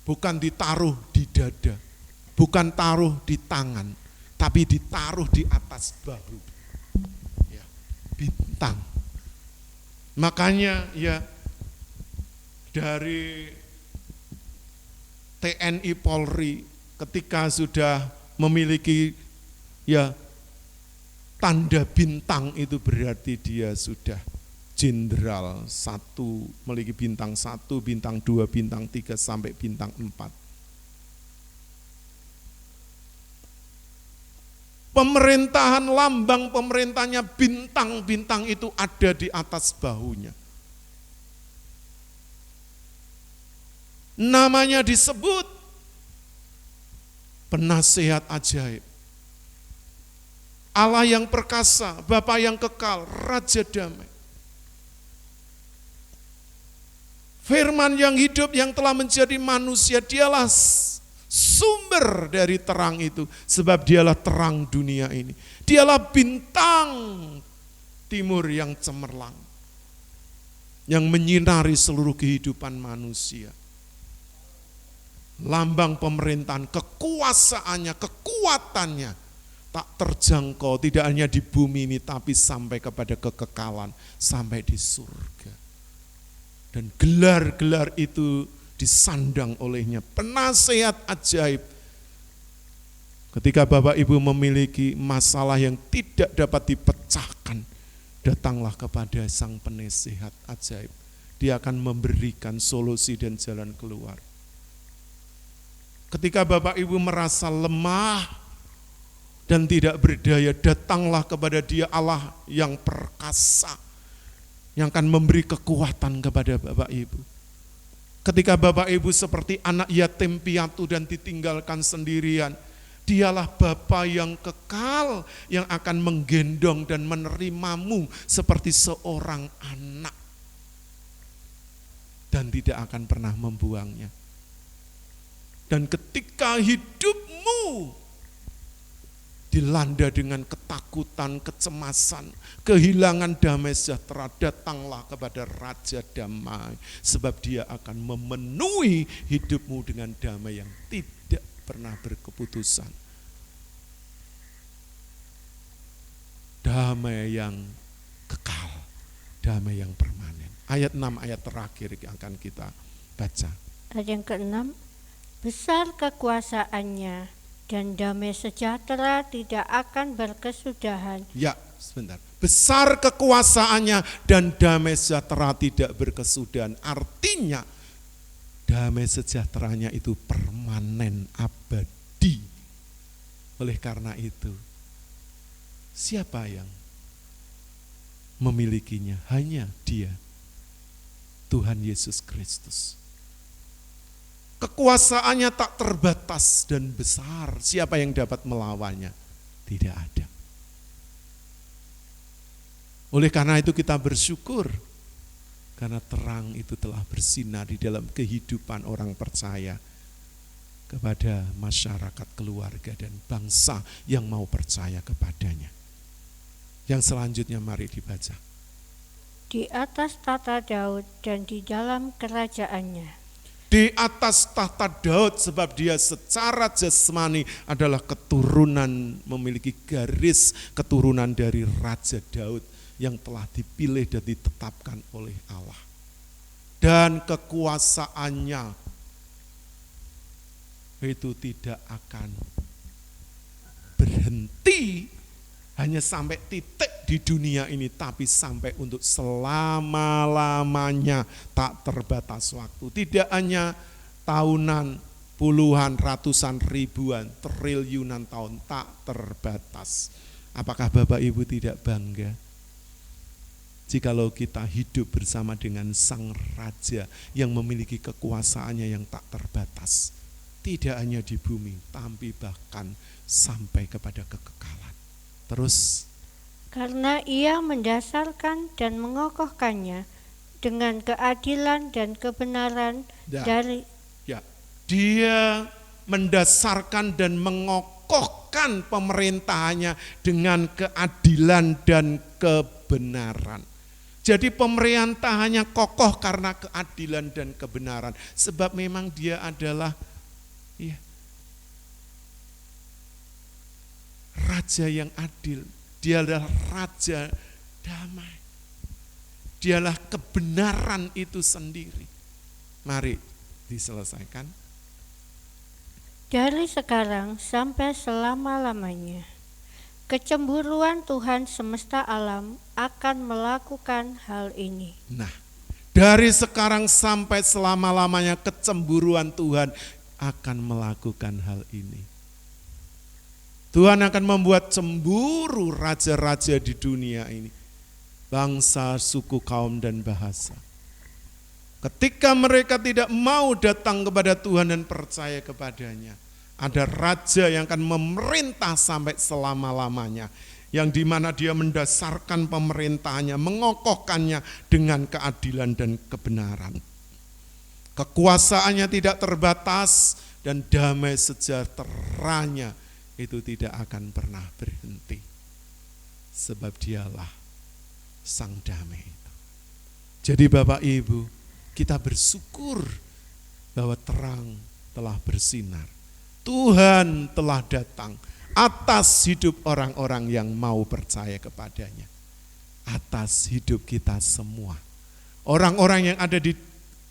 bukan ditaruh di dada, bukan taruh di tangan, tapi ditaruh di atas bahu. Bintang. Makanya dari TNI Polri ketika sudah memiliki tanda bintang itu berarti dia sudah jenderal, satu, memiliki bintang 1, bintang 2, bintang 3, sampai bintang 4. Pemerintahan, lambang pemerintahnya bintang-bintang itu ada di atas bahunya. Namanya disebut penasehat ajaib. Allah yang perkasa, Bapa yang kekal, Raja damai. Firman yang hidup yang telah menjadi manusia, dialah sumber dari terang itu, sebab dialah terang dunia ini. Dialah bintang timur yang cemerlang, yang menyinari seluruh kehidupan manusia. Lambang pemerintahan, kekuasaannya, kekuatannya tak terjangkau, tidak hanya di bumi ini, tapi sampai kepada kekekalan, sampai di surga. Dan gelar-gelar itu disandang olehnya, penasehat ajaib. Ketika Bapak Ibu memiliki masalah yang tidak dapat dipecahkan, datanglah kepada sang penasehat ajaib. Dia akan memberikan solusi dan jalan keluar. Ketika Bapak Ibu merasa lemah dan tidak berdaya, datanglah kepada Dia, Allah yang perkasa, yang akan memberi kekuatan kepada Bapak Ibu. Ketika Bapak Ibu seperti anak yatim piatu dan ditinggalkan sendirian, Dialah Bapa yang kekal, yang akan menggendong dan menerimamu seperti seorang anak, dan tidak akan pernah membuangnya. Dan ketika hidupmu dilanda dengan ketakutan, kecemasan, kehilangan damai sejahtera, datanglah kepada Raja Damai, sebab Dia akan memenuhi hidupmu dengan damai yang tidak pernah berkeputusan. Damai yang kekal, damai yang permanen. Ayat 6, ayat terakhir yang akan kita baca. Ayat yang ke-6, besar kekuasaannya dan damai sejahtera tidak akan berkesudahan. Ya, sebentar. Besar kekuasaannya dan damai sejahtera tidak berkesudahan. Artinya damai sejahteranya itu permanen, abadi. Oleh karena itu, siapa yang memilikinya? Hanya Dia, Tuhan Yesus Kristus. Kekuasaannya tak terbatas dan besar. Siapa yang dapat melawannya? Tidak ada. Oleh karena itu kita bersyukur, karena terang itu telah bersinar di dalam kehidupan orang percaya, kepada masyarakat, keluarga, dan bangsa yang mau percaya kepadanya. Yang selanjutnya mari dibaca. Di atas tata Daud dan di dalam kerajaannya. Di atas tahta Daud, sebab dia secara jasmani adalah keturunan, memiliki garis keturunan dari Raja Daud yang telah dipilih dan ditetapkan oleh Allah. Dan kekuasaannya itu tidak akan berhenti hanya sampai titik di dunia ini, tapi sampai untuk selama-lamanya, tak terbatas waktu. Tidak hanya tahunan, puluhan, ratusan, ribuan, triliunan tahun, tak terbatas. Apakah Bapak Ibu tidak bangga jikalau kita hidup bersama dengan Sang Raja yang memiliki kekuasaannya yang tak terbatas, tidak hanya di bumi, tapi bahkan sampai kepada kekekalan. Terus, karena Ia mendasarkan dan mengokohkannya dengan keadilan dan kebenaran dari. Dia mendasarkan dan mengokohkan pemerintahannya dengan keadilan dan kebenaran. Jadi pemerintahannya kokoh karena keadilan dan kebenaran. Sebab memang Dia adalah Raja yang adil. Dia adalah Raja damai. Dialah kebenaran itu sendiri. Mari diselesaikan. Dari sekarang sampai selama-lamanya. Kecemburuan Tuhan semesta alam akan melakukan hal ini. Nah, dari sekarang sampai selama-lamanya kecemburuan Tuhan akan melakukan hal ini. Tuhan akan membuat cemburu raja-raja di dunia ini. Bangsa, suku, kaum, dan bahasa. Ketika mereka tidak mau datang kepada Tuhan dan percaya kepadanya, ada raja yang akan memerintah sampai selama-lamanya, yang dimana dia mendasarkan pemerintahannya, mengokohkannya dengan keadilan dan kebenaran. Kekuasaannya tidak terbatas dan damai sejahteranya itu tidak akan pernah berhenti. Sebab dialah sang damai itu. Jadi Bapak Ibu, kita bersyukur bahwa terang telah bersinar. Tuhan telah datang atas hidup orang-orang yang mau percaya kepadanya. Atas hidup kita semua. Orang-orang yang ada di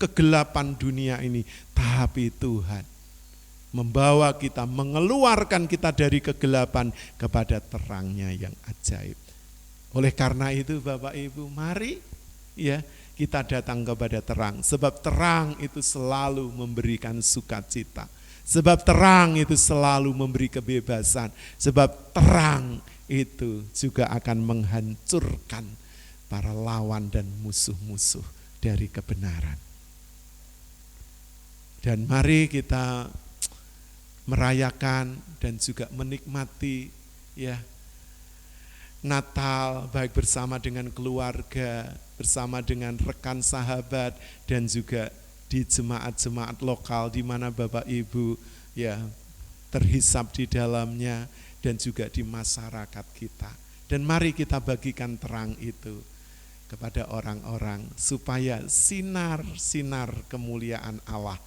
kegelapan dunia ini, tapi Tuhan membawa kita, mengeluarkan kita dari kegelapan kepada terangnya yang ajaib. Oleh karena itu Bapak Ibu, mari ya kita datang kepada terang. Sebab terang itu selalu memberikan sukacita. Sebab terang itu selalu memberi kebebasan. Sebab terang itu juga akan menghancurkan para lawan dan musuh-musuh dari kebenaran. Dan mari kita merayakan dan juga menikmati ya Natal baik bersama dengan keluarga, bersama dengan rekan sahabat, dan juga di jemaat-jemaat lokal di mana Bapak Ibu ya terhisap di dalamnya, dan juga di masyarakat kita. Dan mari kita bagikan terang itu kepada orang-orang supaya sinar-sinar kemuliaan Allah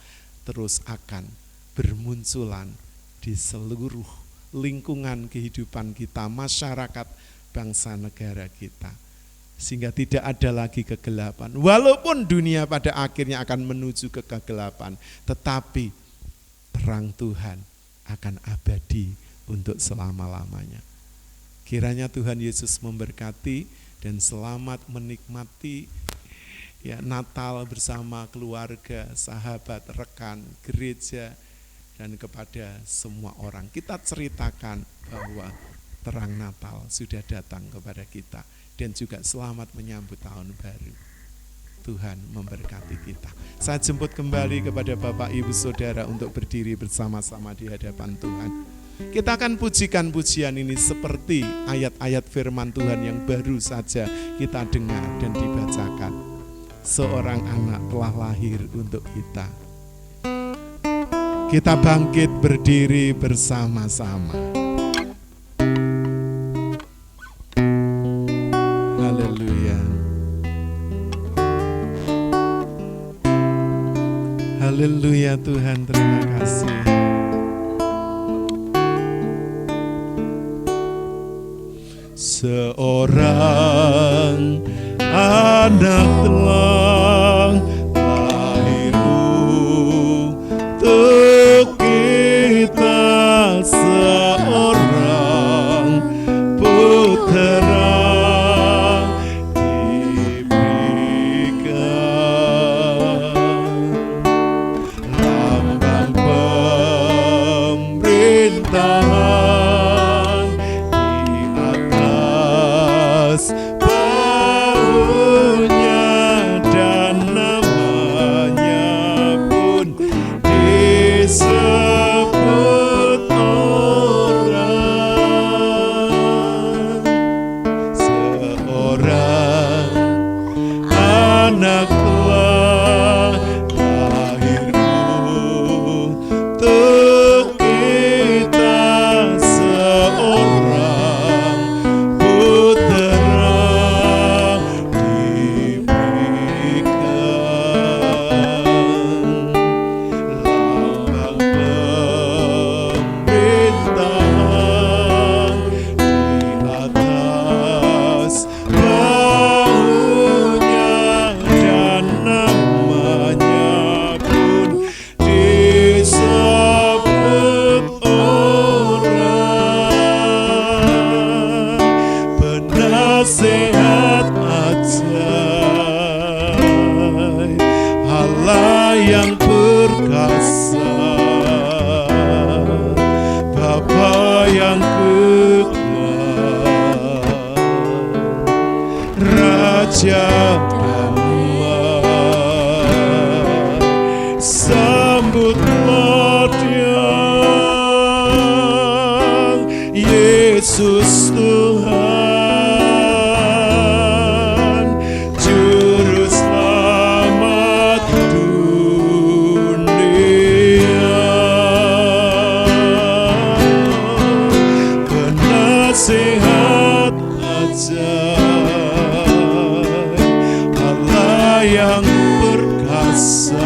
terus akan bermunculan di seluruh lingkungan kehidupan kita, masyarakat, bangsa negara kita. Sehingga tidak ada lagi kegelapan. Walaupun dunia pada akhirnya akan menuju ke kegelapan, tetapi terang Tuhan akan abadi untuk selama-lamanya. Kiranya Tuhan Yesus memberkati dan selamat menikmati ya Natal bersama keluarga, sahabat, rekan, gereja, dan kepada semua orang. Kita ceritakan bahwa terang Natal sudah datang kepada kita, dan juga selamat menyambut tahun baru. Tuhan memberkati kita. Saya jemput kembali kepada Bapak Ibu Saudara untuk berdiri bersama-sama di hadapan Tuhan. Kita akan pujikan pujian ini seperti ayat-ayat firman Tuhan yang baru saja kita dengar dan dibacakan. Seorang anak telah lahir untuk kita. Kita bangkit berdiri bersama-sama. Haleluya. Haleluya Tuhan, terima kasih. Seorang anak telah lahir untuk kita, seorang putera diberikan, lambang pemerintahan di atas baunya dan Raja damai, sambutlah Dia, Yesus Tuhan, Juru Selamat dunia, penasihat ajaib, Allah yang perkasa,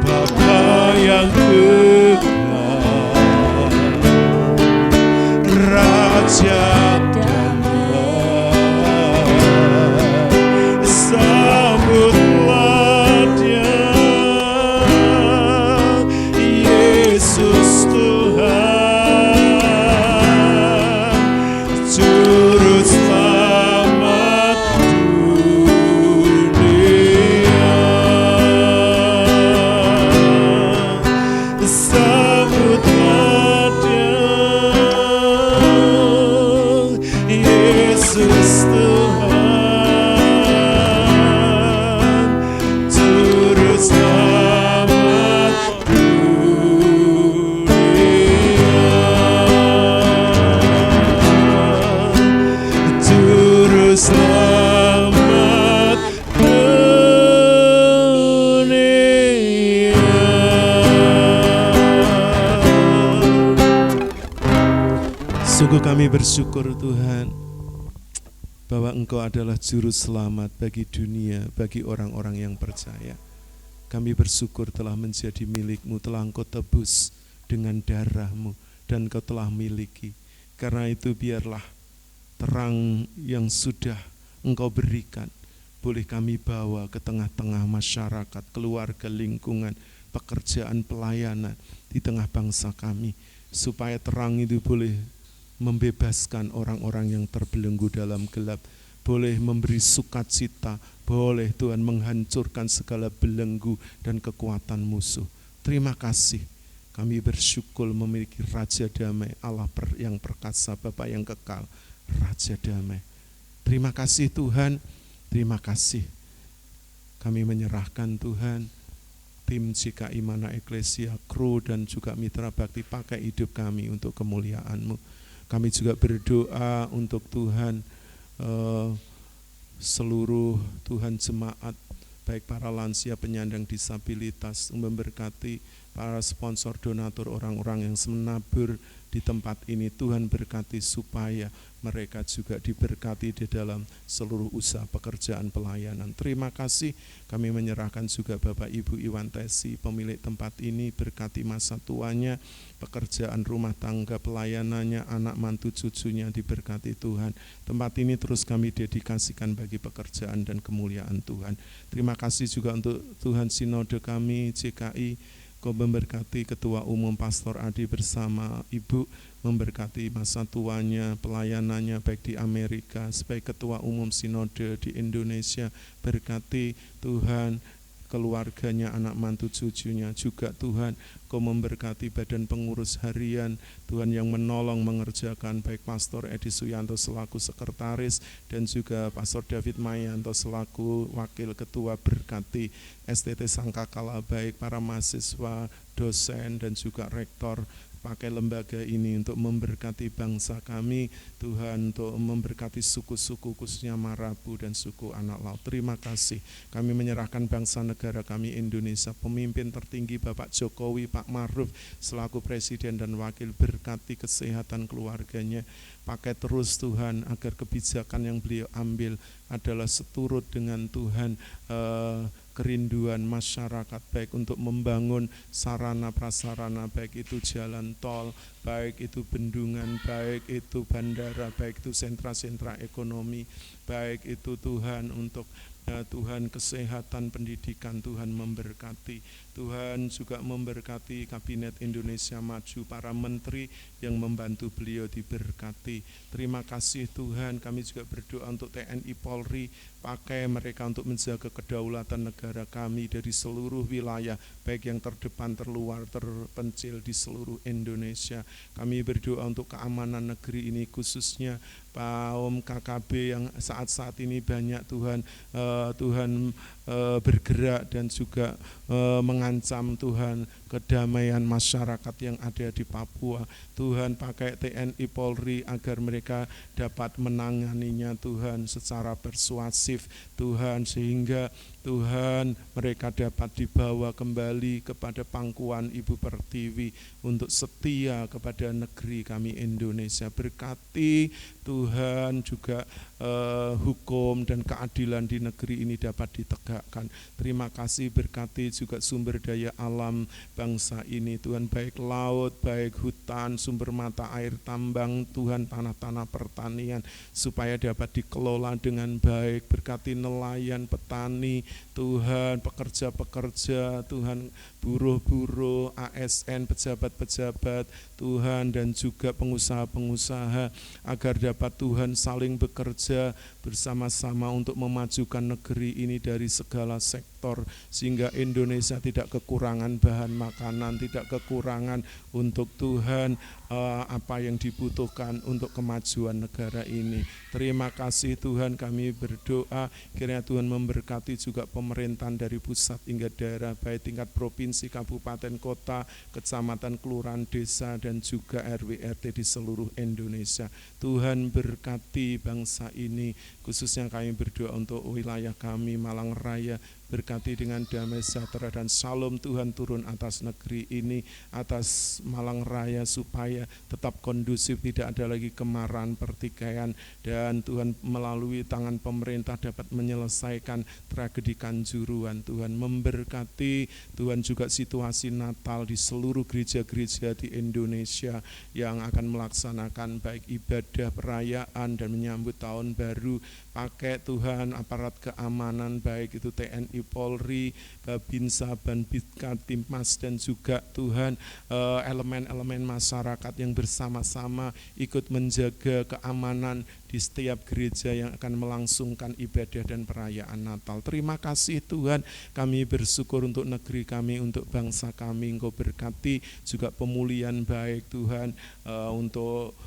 Bapa yang kekal, Raja damai, sambutlah Dia, Yesus Tuhan, Juru Selamat dunia, sambutlah Dia, Yesus Tuhan, Juru Selamat dunia, Juru Selamat dunia. Sungguh kami bersyukur Tuhan, bahwa Engkau adalah Juru Selamat bagi dunia, bagi orang-orang yang percaya. Kami bersyukur telah menjadi milik-Mu, telah Engkau tebus dengan darah-Mu, dan Engkau telah miliki. Karena itu biarlah terang yang sudah Engkau berikan, boleh kami bawa ke tengah-tengah masyarakat, keluarga, lingkungan, pekerjaan, pelayanan di tengah bangsa kami, supaya terang itu boleh membebaskan orang-orang yang terbelenggu dalam gelap, boleh memberi sukacita, boleh Tuhan menghancurkan segala belenggu dan kekuatan musuh. Terima kasih, kami bersyukur memiliki Raja Damai, Allah yang perkasa, Bapa yang kekal, Raja Damai. Terima kasih Tuhan, terima kasih. Kami menyerahkan Tuhan, tim GKI Mana Eklesia, kru dan juga mitra bakti, pakai hidup kami untuk kemuliaan-Mu. Kami juga berdoa untuk Tuhan, seluruh Tuhan jemaat, baik para lansia, penyandang disabilitas, memberkati para sponsor, donatur, orang-orang yang menabur di tempat ini. Tuhan berkati supaya mereka juga diberkati di dalam seluruh usaha pekerjaan pelayanan. Terima kasih, kami menyerahkan juga Bapak Ibu Iwan Tesi, pemilik tempat ini, berkati masa tuanya, pekerjaan rumah tangga, pelayanannya, anak mantu cucunya diberkati Tuhan. Tempat ini terus kami dedikasikan bagi pekerjaan dan kemuliaan Tuhan. Terima kasih juga untuk Tuhan sinode kami GKI, Kau memberkati Ketua Umum Pastor Adi bersama Ibu, memberkati masa tuanya, pelayanannya baik di Amerika, sebagai Ketua Umum Sinode di Indonesia, berkati Tuhan keluarganya, anak mantu cucunya juga Tuhan. Kau memberkati badan pengurus harian Tuhan yang menolong mengerjakan, baik Pastor Edi Suyanto selaku sekretaris dan juga Pastor David Mayanto selaku wakil ketua. Berkati STT Sangkakala, baik para mahasiswa, dosen dan juga rektor, pakai lembaga ini untuk memberkati bangsa kami Tuhan, untuk memberkati suku-suku khususnya Marabu dan suku Anak Laut. Terima kasih, kami menyerahkan bangsa negara kami Indonesia, pemimpin tertinggi Bapak Jokowi, Pak Maruf selaku presiden dan wakil, berkati kesehatan keluarganya, pakai terus Tuhan agar kebijakan yang beliau ambil adalah seturut dengan Tuhan kerinduan masyarakat, baik untuk membangun sarana prasarana, baik itu jalan tol, baik itu bendungan, baik itu bandara, baik itu sentra-sentra ekonomi, baik itu Tuhan untuk Tuhan kesehatan, pendidikan. Tuhan memberkati, Tuhan juga memberkati Kabinet Indonesia Maju, para menteri yang membantu beliau diberkati. Terima kasih Tuhan, kami juga berdoa untuk TNI Polri, pakai mereka untuk menjaga kedaulatan negara kami dari seluruh wilayah, baik yang terdepan, terluar, terpencil di seluruh Indonesia. Kami berdoa untuk keamanan negeri ini, khususnya kaum KKB yang saat-saat ini banyak Tuhan bergerak dan juga mengancam Tuhan kedamaian masyarakat yang ada di Papua. Tuhan pakai TNI Polri agar mereka dapat menanganinya Tuhan secara persuasif Tuhan, sehingga Tuhan mereka dapat dibawa kembali kepada pangkuan Ibu Pertiwi untuk setia kepada negeri kami Indonesia. Berkati Tuhan juga hukum dan keadilan di negeri ini dapat ditegakkan. Terima kasih, berkati juga sumber daya alam bangsa ini Tuhan, baik laut, baik hutan, sumber mata air tambang Tuhan, tanah-tanah pertanian supaya dapat dikelola dengan baik. Berkati nelayan, petani Tuhan, pekerja-pekerja Tuhan, buruh-buruh, ASN, pejabat-pejabat Tuhan, dan juga pengusaha-pengusaha agar dapat Tuhan saling bekerja bersama-sama untuk memajukan negeri ini dari segala sektor, sehingga Indonesia tidak kekurangan bahan makanan, tidak kekurangan untuk Tuhan apa yang dibutuhkan untuk kemajuan negara ini. Terima kasih Tuhan, kami berdoa kiranya Tuhan memberkati juga pemerintahan dari pusat hingga daerah, baik tingkat provinsi, kabupaten, kota, kecamatan, kelurahan, desa, dan juga RW RT di seluruh Indonesia. Tuhan berkati bangsa ini, khususnya kami berdoa untuk wilayah kami Malang Raya, berkati dengan damai sejahtera dan shalom Tuhan turun atas negeri ini, atas Malang Raya, supaya tetap kondusif, tidak ada lagi kemarahan, pertikaian, dan Tuhan melalui tangan pemerintah dapat menyelesaikan tragedi Kanjuruhan. Tuhan memberkati Tuhan juga situasi Natal di seluruh gereja-gereja di Indonesia yang akan melaksanakan baik ibadah perayaan dan menyambut tahun baru. Pakai Tuhan aparat keamanan baik itu TNI Polri, Babinsa, Banbidka, Timmas, dan juga Tuhan elemen-elemen masyarakat yang bersama-sama ikut menjaga keamanan di setiap gereja yang akan melangsungkan ibadah dan perayaan Natal. Terima kasih Tuhan, kami bersyukur untuk negeri kami, untuk bangsa kami. Engkau berkati juga pemulihan baik Tuhan untuk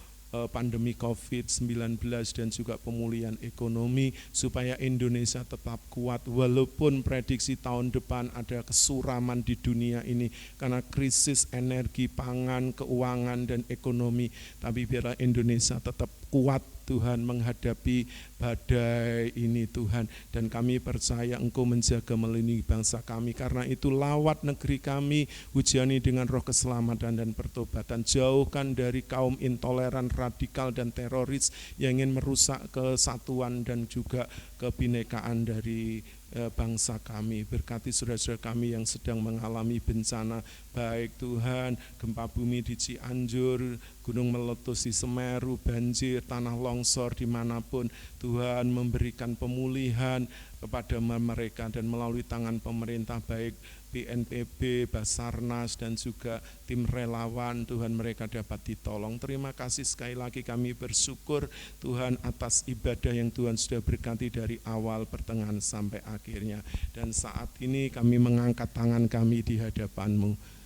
pandemi COVID-19 dan juga pemulihan ekonomi, supaya Indonesia tetap kuat walaupun prediksi tahun depan ada kesuraman di dunia ini karena krisis energi, pangan, keuangan, dan ekonomi. Tapi biarlah Indonesia tetap kuat Tuhan menghadapi badai ini Tuhan, dan kami percaya Engkau menjaga melindungi bangsa kami. Karena itu lawat negeri kami, hujani dengan roh keselamatan dan pertobatan, jauhkan dari kaum intoleran, radikal, dan teroris yang ingin merusak kesatuan dan juga kebinekaan dari bangsa kami. Berkati saudara-saudara kami yang sedang mengalami bencana, baik Tuhan gempa bumi di Cianjur, gunung meletus di Semeru, banjir, tanah longsor dimanapun. Tuhan memberikan pemulihan kepada mereka, dan melalui tangan pemerintah baik BNPB, Basarnas, dan juga tim relawan Tuhan mereka dapat ditolong. Terima kasih sekali lagi, kami bersyukur Tuhan atas ibadah yang Tuhan sudah berkati dari awal, pertengahan, sampai akhirnya. Dan saat ini kami mengangkat tangan kami di hadapan-Mu.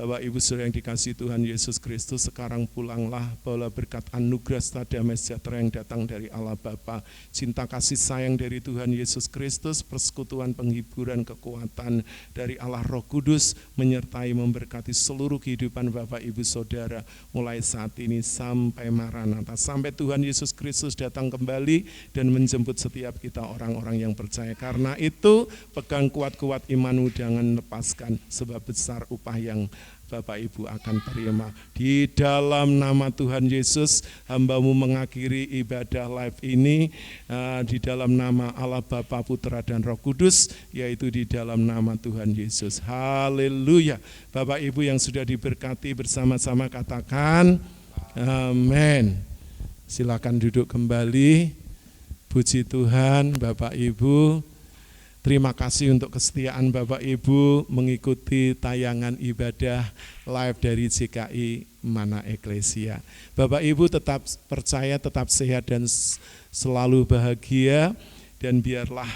Bapak Ibu Saudara yang dikasihi Tuhan Yesus Kristus, sekarang pulanglah bawalah berkat anugerah serta damai sejahtera yang datang dari Allah Bapa, cinta kasih sayang dari Tuhan Yesus Kristus, persekutuan, penghiburan, kekuatan dari Allah Roh Kudus menyertai memberkati seluruh kehidupan Bapak Ibu Saudara mulai saat ini sampai Maranatha, sampai Tuhan Yesus Kristus datang kembali dan menjemput setiap kita orang-orang yang percaya. Karena itu pegang kuat-kuat imanmu, jangan lepaskan, sebab besar upah yang Bapak Ibu akan terima. Di dalam nama Tuhan Yesus, hamba-Mu mengakhiri ibadah live ini di dalam nama Allah Bapa, Putra, dan Roh Kudus, yaitu di dalam nama Tuhan Yesus. Haleluya. Bapak Ibu yang sudah diberkati bersama-sama katakan amin. Silakan duduk kembali. Puji Tuhan. Bapak Ibu, terima kasih untuk kesetiaan Bapak Ibu mengikuti tayangan ibadah live dari JKI Mana Eklesia. Bapak Ibu tetap percaya, tetap sehat, dan selalu bahagia, dan biarlah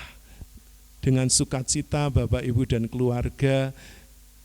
dengan sukacita Bapak Ibu dan keluarga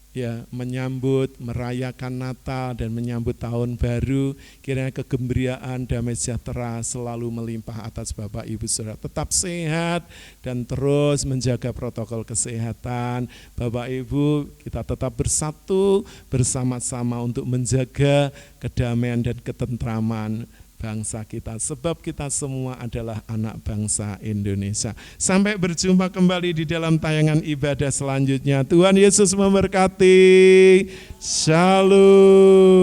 ya menyambut, merayakan Natal dan menyambut tahun baru. Kiranya kegembiraan, damai sejahtera selalu melimpah atas Bapak Ibu Saudara. Tetap sehat dan terus menjaga protokol kesehatan. Bapak Ibu, kita tetap bersatu bersama-sama untuk menjaga kedamaian dan ketentraman bangsa kita, sebab kita semua adalah anak bangsa Indonesia. Sampai berjumpa kembali di dalam tayangan ibadah selanjutnya. Tuhan Yesus memberkati. Shalom.